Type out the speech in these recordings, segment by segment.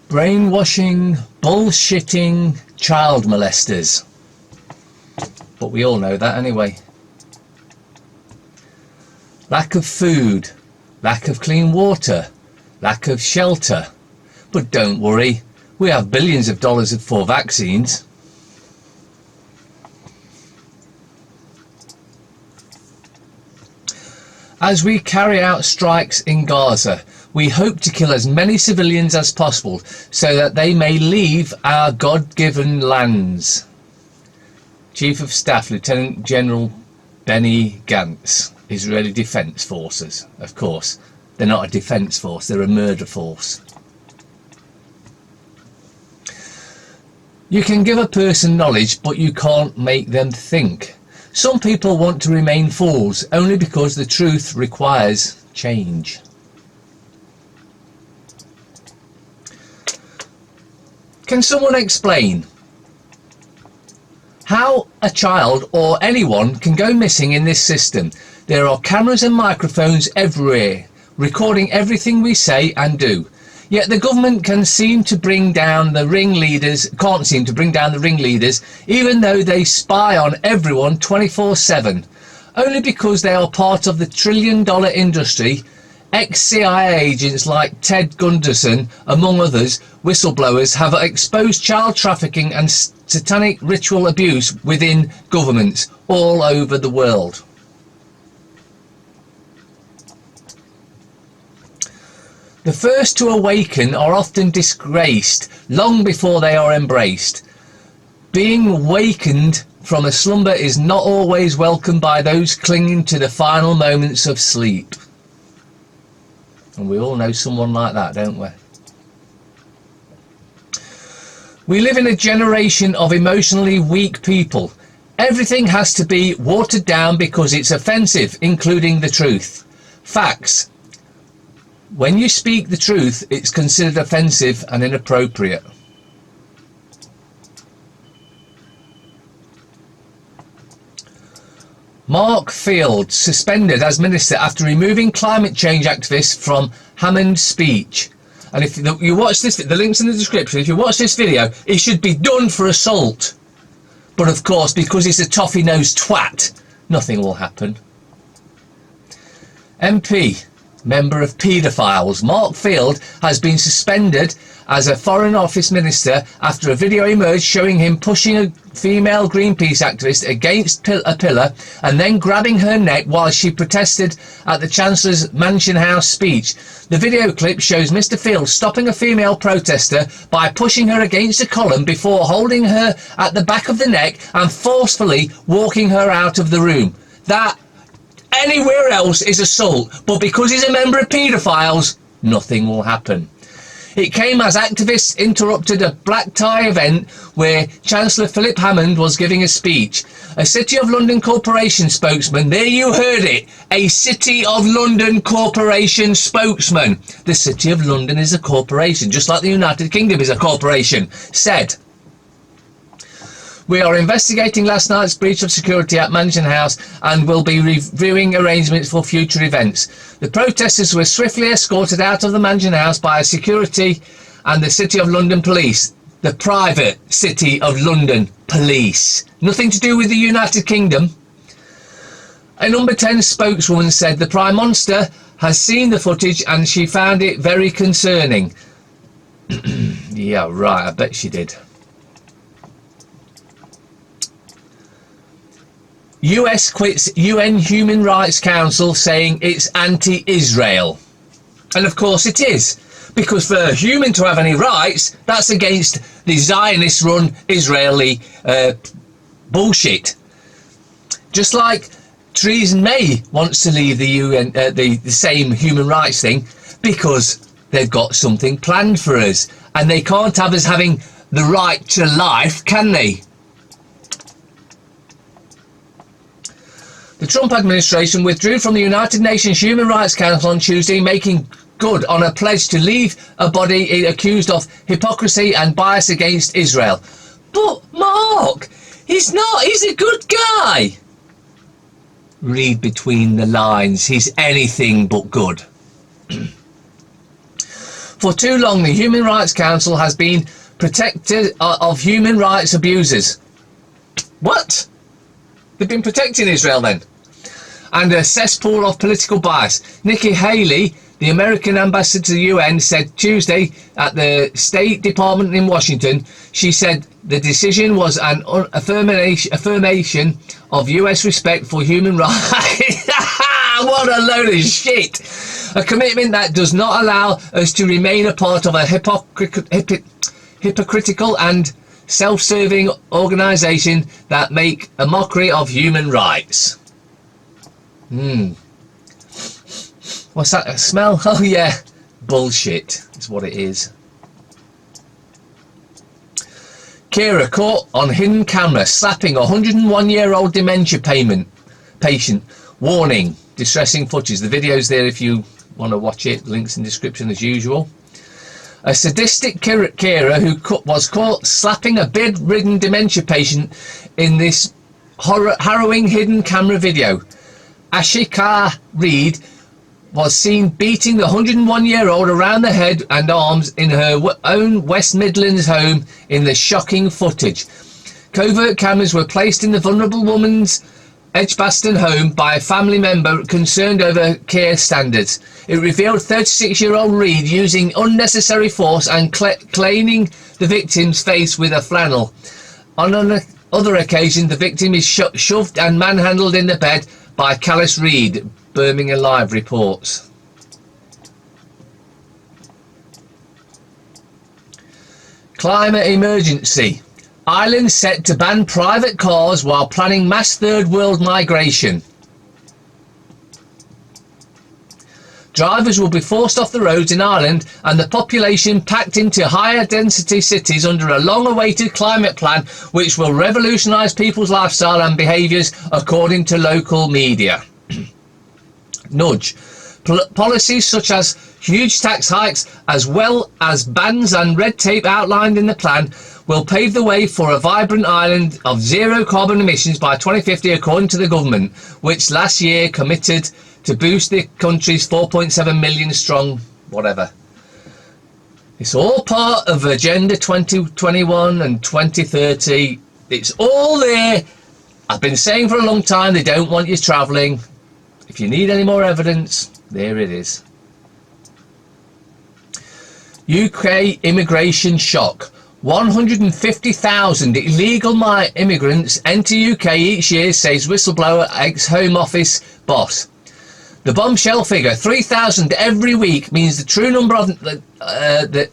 Brainwashing, bullshitting child molesters. But we all know that anyway. Lack of food, lack of clean water, lack of shelter. But don't worry, we have billions of dollars for vaccines. As we carry out strikes in Gaza, we hope to kill as many civilians as possible so that they may leave our God-given lands. Chief of Staff Lieutenant General Benny Gantz, Israeli Defence Forces. Of course, they're not a defence force, they're a murder force. You can give a person knowledge, but you can't make them think. Some people want to remain fools only because the truth requires change. Can someone explain how a child or anyone can go missing in this system? There are cameras and microphones everywhere, recording everything we say and do. Yet the government can't seem to bring down the ringleaders, even though they spy on everyone 24/7, only because they are part of the trillion-dollar industry. Ex-CIA agents like Ted Gunderson, among others, whistleblowers, have exposed child trafficking and satanic ritual abuse within governments all over the world. The first to awaken are often disgraced long before they are embraced. Being wakened from a slumber is not always welcomed by those clinging to the final moments of sleep. And we all know someone like that, don't we? We live in a generation of emotionally weak people. Everything has to be watered down because it's offensive, including the truth. Facts. When you speak the truth, it's considered offensive and inappropriate. Mark Field suspended as minister after removing climate change activists from Hammond's speech. And if you watch this, the link's in the description. If you watch this video, he should be done for assault. But of course, because he's a toffee-nosed twat, nothing will happen. MP, member of paedophiles, Mark Field has been suspended as a Foreign Office minister after a video emerged showing him pushing a female Greenpeace activist against a pillar and then grabbing her neck while she protested at the Chancellor's Mansion House speech. The video clip shows Mr. Field stopping a female protester by pushing her against a column before holding her at the back of the neck and forcefully walking her out of the room. That anywhere else is assault, but because he's a member of paedophiles, nothing will happen. It came as activists interrupted a black tie event where Chancellor Philip Hammond was giving a speech. A City of London Corporation spokesman, there you heard it, a City of London Corporation spokesman. The City of London is a corporation, just like the United Kingdom is a corporation, said, "We are investigating last night's breach of security at Mansion House and will be reviewing arrangements for future events. The protesters were swiftly escorted out of the Mansion House by security and the City of London Police." The private City of London Police. Nothing to do with the United Kingdom. A Number 10 spokeswoman said the Prime Minister has seen the footage and she found it very concerning. Yeah, right, I bet she did. US quits UN Human Rights Council saying it's anti-Israel. And of course it is, because for a human to have any rights, that's against the Zionist-run Israeli bullshit. Just like Theresa May wants to leave the UN, the same human rights thing, because they've got something planned for us, and they can't have us having the right to life, can they? The Trump administration withdrew from the United Nations Human Rights Council on Tuesday, making good on a pledge to leave a body accused of hypocrisy and bias against Israel. But Mark, he's not, he's a good guy. Read between the lines, he's anything but good. For too long, the Human Rights Council has been protected of human rights abusers. What? They've been protecting Israel then? And a cesspool of political bias. Nikki Haley, the American ambassador to the UN, said Tuesday at the State Department in Washington, she said the decision was an affirmation of US respect for human rights. What a load of shit. A commitment that does not allow us to remain a part of a hypocritical and self-serving organisation that make a mockery of human rights. What's that? A smell? Oh yeah, bullshit is what it is. Kira caught on hidden camera slapping a 101-year-old dementia patient. Warning, distressing footage. The video's there if you want to watch it. Links in description as usual. A sadistic Kira who was caught slapping a bedridden dementia patient in this harrowing hidden camera video. Ashika Reid was seen beating the 101-year-old around the head and arms in her own West Midlands home in the shocking footage. Covert cameras were placed in the vulnerable woman's Edgbaston home by a family member concerned over care standards. It revealed 36-year-old Reid using unnecessary force and cleaning the victim's face with a flannel. On other occasion, the victim is shoved and manhandled in the bed by Callous Reid, Birmingham Live reports. Climate emergency. Ireland set to ban private cars while planning mass third world migration. Drivers will be forced off the roads in Ireland and the population packed into higher density cities under a long awaited climate plan which will revolutionise people's lifestyle and behaviours according to local media. Nudge. Policies such as huge tax hikes as well as bans and red tape outlined in the plan will pave the way for a vibrant island of zero carbon emissions by 2050 according to the government, which last year committed to boost the country's 4.7 million strong whatever. It's all part of Agenda 2021 and 2030. It's all there. I've been saying for a long time they don't want you travelling. If you need any more evidence, there it is. UK immigration shock. 150,000 illegal immigrants enter UK each year, says whistleblower ex-Home Office boss. The bombshell figure, 3,000 every week, means the true number of the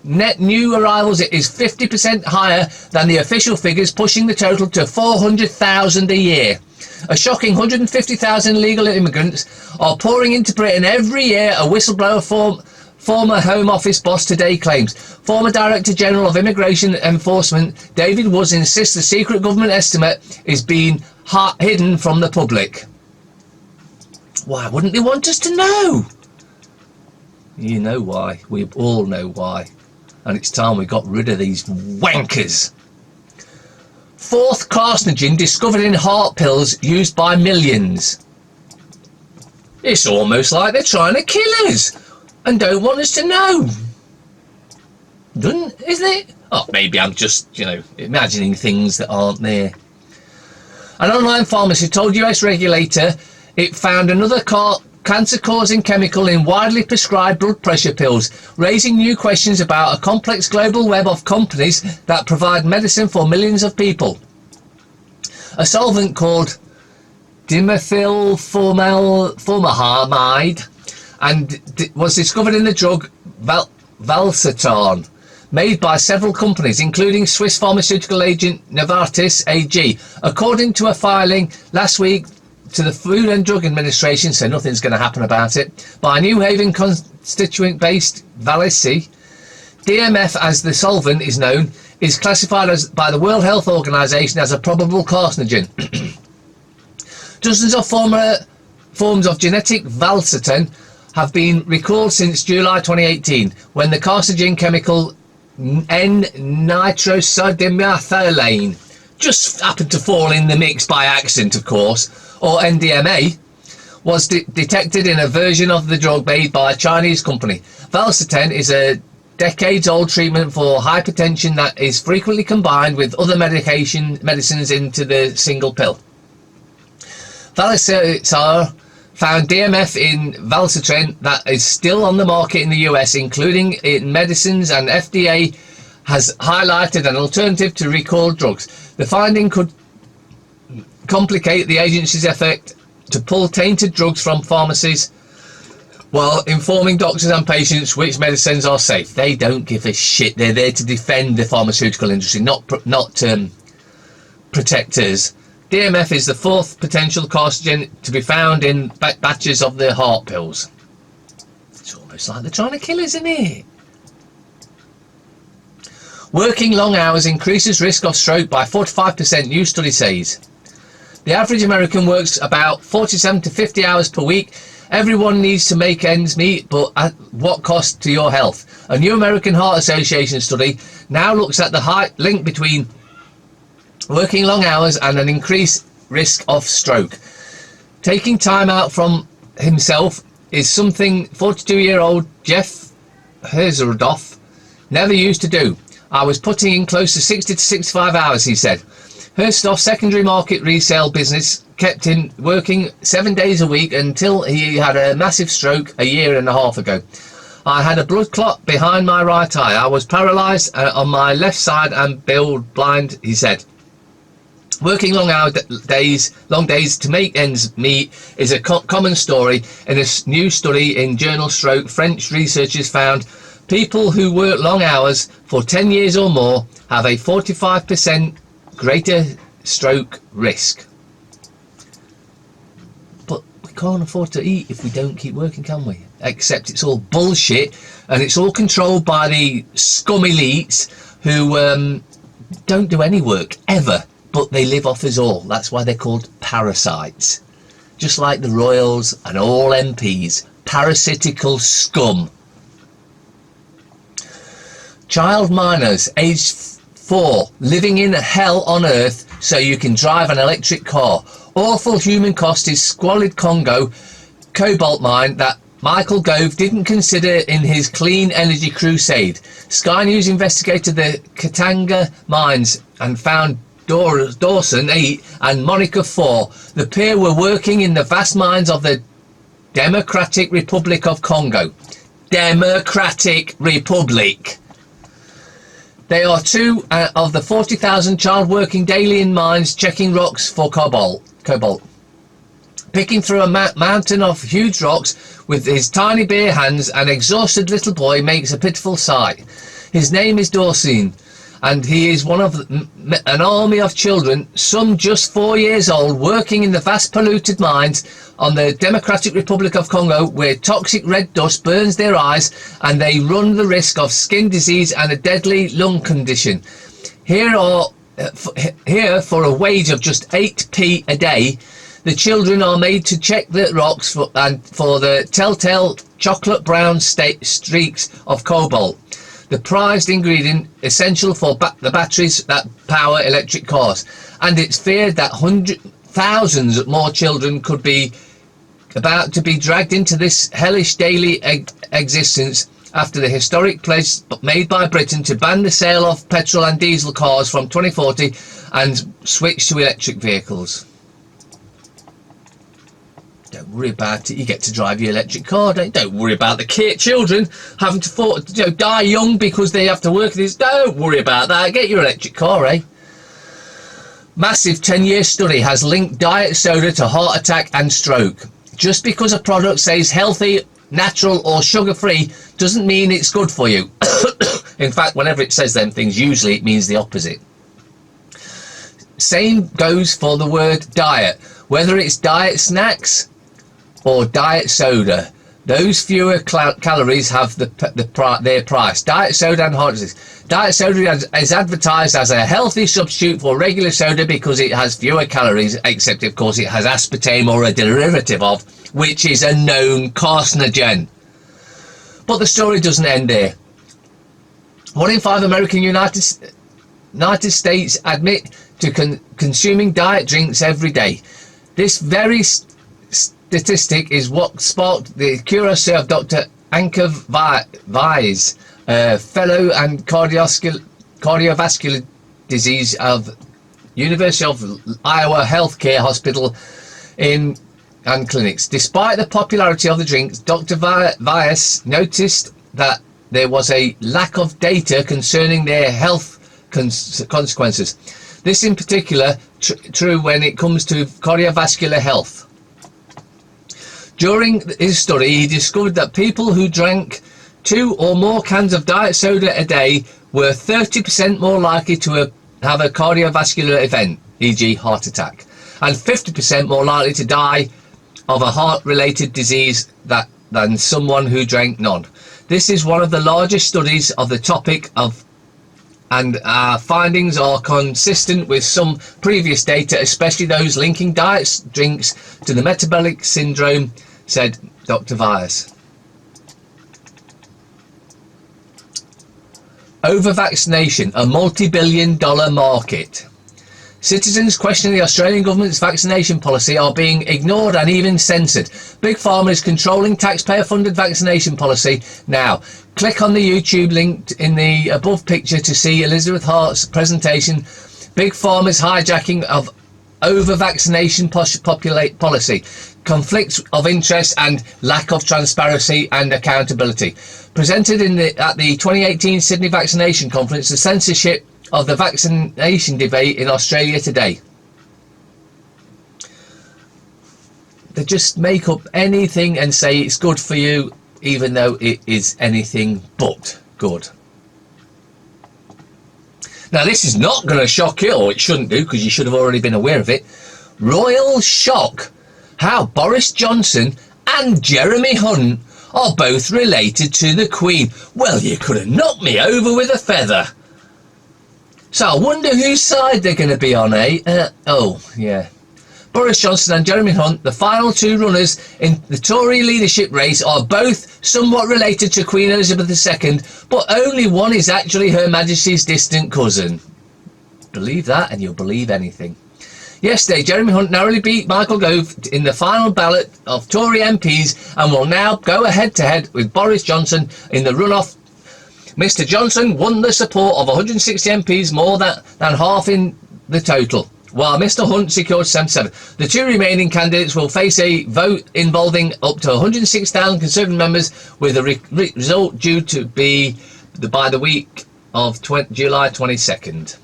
net new arrivals is 50% higher than the official figures, pushing the total to 400,000 a year. A shocking 150,000 illegal immigrants are pouring into Britain every year, a whistleblower former Home Office boss today claims. Former Director General of Immigration Enforcement David Woods insists the secret government estimate is being hidden from the public. Why wouldn't they want us to know? You know why. We all know why. And it's time we got rid of these wankers. Fourth carcinogen discovered in heart pills used by millions. It's almost like they're trying to kill us and don't want us to know. Isn't it? Oh, maybe I'm just, imagining things that aren't there. An online pharmacy told US regulator it found another cancer-causing chemical in widely prescribed blood pressure pills, raising new questions about a complex global web of companies that provide medicine for millions of people. A solvent called dimethylformamide was discovered in the drug Valsartan, made by several companies, including Swiss pharmaceutical agent Novartis AG, according to a filing last week to the Food and Drug Administration, so nothing's going to happen about it, by New Haven constituent-based Valisi. DMF, as the solvent is known, is classified by the World Health Organization as a probable carcinogen. Dozens of forms of genetic Valsartan have been recalled since July 2018, when the carcinogen chemical N-nitrosodimethylamine just happened to fall in the mix by accident, of course, or NDMA, was detected in a version of the drug made by a Chinese company. Valsartan is a decades-old treatment for hypertension that is frequently combined with other medicines into the single pill. Valsartan found DMF in Valsartan that is still on the market in the US, including in medicines, and FDA has highlighted an alternative to recalled drugs. The finding could complicate the agency's effort to pull tainted drugs from pharmacies while informing doctors and patients which medicines are safe. They don't give a shit. They're there to defend the pharmaceutical industry, not protectors. DMF is the fourth potential carcinogen to be found in batches of the heart pills. It's almost like they're trying to kill us, isn't it? Working long hours increases risk of stroke by 45%, new study says. The average American works about 47 to 50 hours per week. Everyone needs to make ends meet, but at what cost to your health? A new American Heart Association study now looks at the high link between working long hours and an increased risk of stroke. Taking time out from himself is something 42-year-old Jeff Herzodoff never used to do. I was putting in close to 60 to 65 hours, he said. Herzodoff's secondary market resale business kept him working 7 days a week until he had a massive stroke a year and a half ago. I had a blood clot behind my right eye. I was paralysed on my left side and blind, he said. Working long days to make ends meet is a common story. In a new study in journal Stroke, French researchers found people who work long hours for 10 years or more have a 45% greater stroke risk. But we can't afford to eat if we don't keep working, can we? Except it's all bullshit, and it's all controlled by the scum elites who don't do any work ever. But they live off us all. That's why they're called parasites. Just like the royals and all MPs. Parasitical scum. Child minors aged 4 living in hell on earth so you can drive an electric car. Awful human cost is squalid Congo cobalt mine that Michael Gove didn't consider in his clean energy crusade. Sky News investigated the Katanga mines and found Dawson 8 and Monica 4. The pair were working in the vast mines of the Democratic Republic of Congo. Democratic Republic. They are 2 of the 40,000 child working daily in mines checking rocks for cobalt. Picking through a mountain of huge rocks with his tiny bare hands, an exhausted little boy makes a pitiful sight. His name is Dawson, and he is one of an army of children, some just 4 years old, working in the vast polluted mines on the Democratic Republic of Congo, where toxic red dust burns their eyes and they run the risk of skin disease and a deadly lung condition. Here for a wage of just 8p a day, the children are made to check the rocks for the telltale chocolate brown streaks of cobalt, the prized ingredient essential for the batteries that power electric cars. And it's feared that thousands more children could be about to be dragged into this hellish daily existence after the historic pledge made by Britain to ban the sale of petrol and diesel cars from 2040 and switch to electric vehicles. Don't worry about it. You get to drive your electric car. Don't worry about the children having to die young because they have to work this. Don't worry about that. Get your electric car, eh? Massive 10-year study has linked diet soda to heart attack and stroke. Just because a product says healthy, natural or sugar-free doesn't mean it's good for you. In fact, whenever it says them things, usually it means the opposite. Same goes for the word diet. Whether it's diet snacks or diet soda, those fewer calories have their price. Diet soda and hot disease. Diet soda is advertised as a healthy substitute for regular soda because it has fewer calories, except of course it has aspartame or a derivative of, which is a known carcinogen. But the story doesn't end there. 1 in 5 American United States admit to consuming diet drinks every day. This very statistic is what sparked the curiosity of Dr. Anka Vise, fellow and cardiovascular disease of University of Iowa Healthcare Hospital and clinics. Despite the popularity of the drinks, Dr. Vyas noticed that there was a lack of data concerning their health consequences. This in particular true when it comes to cardiovascular health. During his study, he discovered that people who drank 2 or more cans of diet soda a day were 30% more likely to have a cardiovascular event, e.g. heart attack, and 50% more likely to die of a heart-related disease than someone who drank none. This is one of the largest studies of the topic and our findings are consistent with some previous data, especially those linking diet drinks to the metabolic syndrome, said Dr. Vyas. Over-vaccination, a multi-billion-dollar market. Citizens questioning the Australian government's vaccination policy are being ignored and even censored. Big Pharma is controlling taxpayer-funded vaccination policy now. Click on the YouTube link in the above picture to see Elizabeth Hart's presentation. Big Pharma's hijacking of over-vaccination policy, conflicts of interest and lack of transparency and accountability. Presented at the 2018 Sydney Vaccination Conference, the censorship of the vaccination debate in Australia today. They just make up anything and say it's good for you, even though it is anything but good. Now, this is not going to shock you, or it shouldn't do, because you should have already been aware of it. Royal shock. How Boris Johnson and Jeremy Hunt are both related to the Queen. Well, you could have knocked me over with a feather. So I wonder whose side they're going to be on, eh? Oh, yeah. Boris Johnson and Jeremy Hunt, the final 2 runners in the Tory leadership race, are both somewhat related to Queen Elizabeth II, but only one is actually Her Majesty's distant cousin. Believe that and you'll believe anything. Yesterday, Jeremy Hunt narrowly beat Michael Gove in the final ballot of Tory MPs and will now go head-to-head with Boris Johnson in the runoff. Mr Johnson won the support of 160 MPs, more than half in the total, while Mr Hunt secured 77. The 2 remaining candidates will face a vote involving up to 106,000 Conservative members, with a result due to be by the week of July 22nd.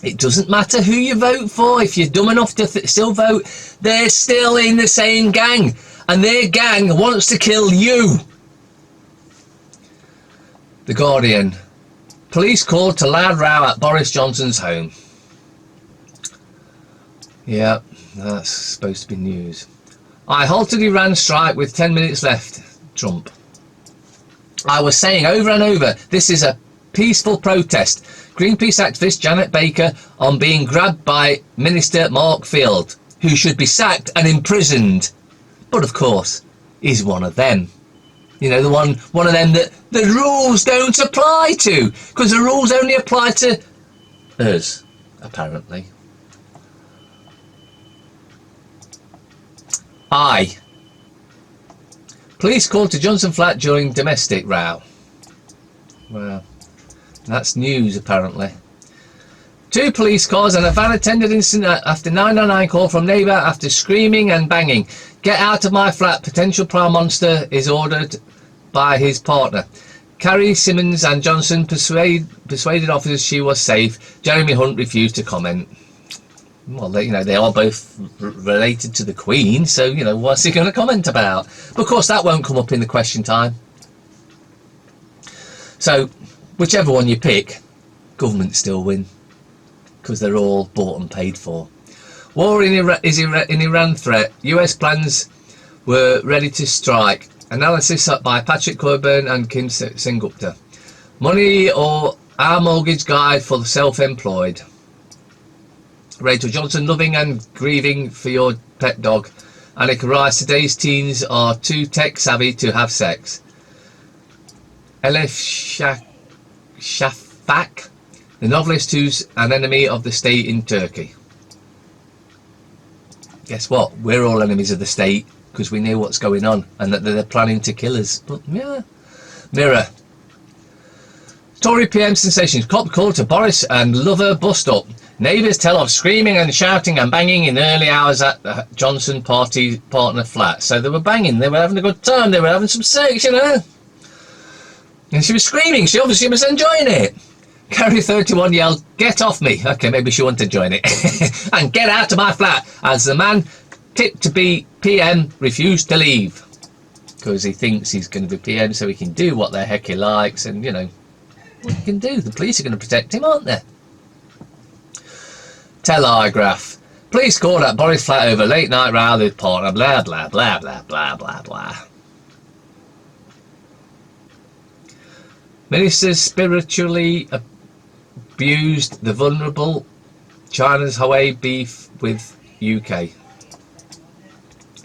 It doesn't matter who you vote for. If you're dumb enough to still vote, they're still in the same gang, and their gang wants to kill you. The Guardian. Police called to loud row at Boris Johnson's home. Yeah, that's supposed to be news. I halted Iran strike with 10 minutes left. Trump. I was saying over and over, this is a peaceful protest. Greenpeace activist Janet Baker on being grabbed by Minister Mark Field, who should be sacked and imprisoned. But of course, he's one of them. You know, one of them that the rules don't apply to, because the rules only apply to us, apparently. Police called to Johnson flat during domestic row. Well, that's news, apparently. 2 police cars and a van attended incident after 999 call from neighbour after screaming and banging. Get out of my flat, potential prime monster, is ordered by his partner. Carrie Simmons and Johnson persuaded officers she was safe. Jeremy Hunt refused to comment. Well, they are both related to the Queen, so, what's he going to comment about? But of course, that won't come up in the question time. So, whichever one you pick, government still win, because they're all bought and paid for. War in Iran threat. US plans were ready to strike. Analysis by Patrick Coburn and Kim Sengupta. Money or our mortgage guide for the self-employed. Rachel Johnson, loving and grieving for your pet dog. Annika Rice, today's teens are too tech savvy to have sex. Elif Shafak, the novelist who's an enemy of the state in Turkey. Guess what? We're all enemies of the state because we know what's going on and that they're planning to kill us. But yeah. Mirror. Tory PM sensations. Cop called to Boris and lover bust up. Neighbours tell of screaming and shouting and banging in early hours at the Johnson party partner flat. So they were banging, they were having a good time, they were having some sex, you know. And she was screaming, she obviously was enjoying it. Carrie 31 yelled, "Get off me." Okay, maybe she wanted to join it. "And get out of my flat," as the man tipped to be PM refused to leave. Because he thinks he's going to be PM so he can do what the heck he likes, and, you know, what he can do. The police are going to protect him, aren't they? Telegraph. Police called at Boris' flat over late night row with partner. Blah, blah, blah, blah, blah, blah, blah. Ministers spiritually abused the vulnerable. China's Huawei beef with UK.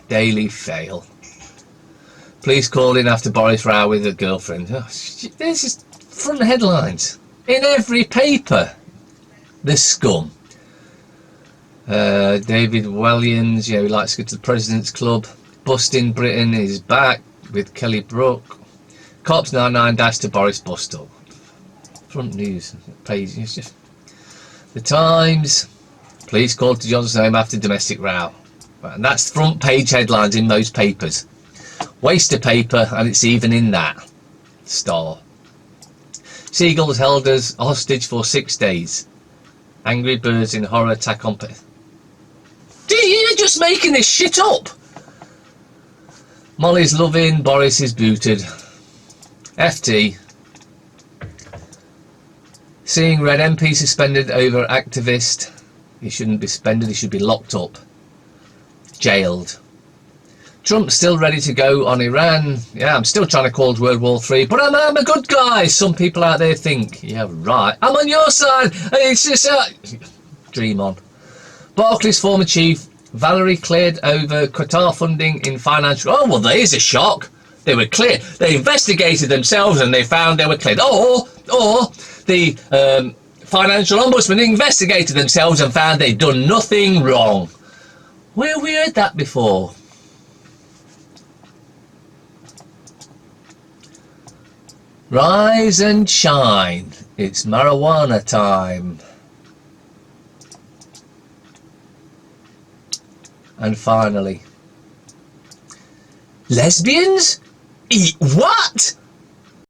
Daily fail. Police called in after Boris row with a girlfriend. Oh, this is front headlines in every paper. The scum. David Williams, you know, he likes to go to the President's Club. Busting Britain is back with Kelly Brook. Cops 99 dash to Boris bust up. Front news page. It's just the Times. Police called to Johnson's home after domestic row. And that's front page headlines in most papers. Waste of paper, and it's even in that. Star. Seagulls held as hostage for 6 days. Angry birds in horror attack on... You're just making this shit up. Molly's loving, Boris is booted. FT. Seeing Red MP suspended over activist. He shouldn't be suspended, he should be locked up. Jailed. Trump still ready to go on Iran. Yeah, I'm still trying to call World War III, but I'm a good guy. Some people out there think, yeah, right, I'm on your side. It's just dream on. Barclays former chief Valerie cleared over Qatar funding in financial. Oh well, there's a shock. They were clear. They investigated themselves and they found they were cleared. Or the financial ombudsman investigated themselves and found they'd done nothing wrong. Where have we heard that before? Rise and shine. It's marijuana time. And finally, lesbians? Eat what?